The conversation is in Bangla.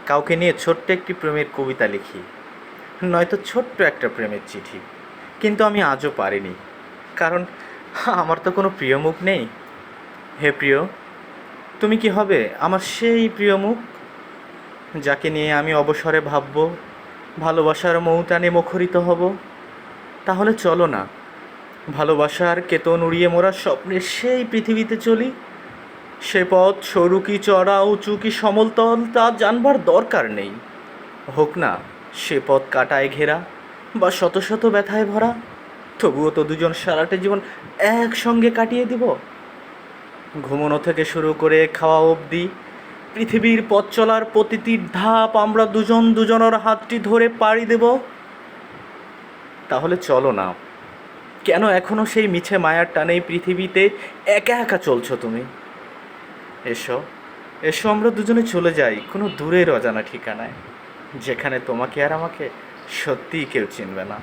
কাউকে নিয়ে ছোট্ট একটি প্রেমের কবিতা লিখি, নয়তো ছোট্ট একটা প্রেমের চিঠি। কিন্তু আমি আজও পারিনি, কারণ আমার তো কোনো প্রিয় মুখ নেই। হে প্রিয়, তুমি কি হবে আমার সেই প্রিয় মুখ, যাকে নিয়ে আমি অবসরে ভাবব, ভালোবাসার মৌটানে মুখরিত হব? তাহলে চলো না, ভালোবাসার কেতন উড়িয়ে মোরা স্বপ্নের সেই পৃথিবীতে চলি। সে পথ সরু কি চড়া উঁচু কি সমতল তা জানবার দরকার নেই। হোক না সে পথ কাটায় ঘেরা বা শত শত ব্যথায় ভরা, তবুও তো দুজন সারাটা জীবন একসঙ্গে কাটিয়ে দিব। ঘুমোনো থেকে শুরু করে খাওয়া অবধি পৃথিবীর পথ চলার প্রতিটি ধাপ আমরা দুজন দুজনের হাতটি ধরে পাড়ি দেব। তাহলে চলো না, কেন এখনো সেই মিছে মায়ার টানেই পৃথিবীতে একা একা চলছো তুমি? এসো, এসো আমরা দুজনে চলে যাই কোনো দূরের অজানা ঠিকানায়, যেখানে তোমাকে আর আমাকে সত্যিই কেউ চিনবে না।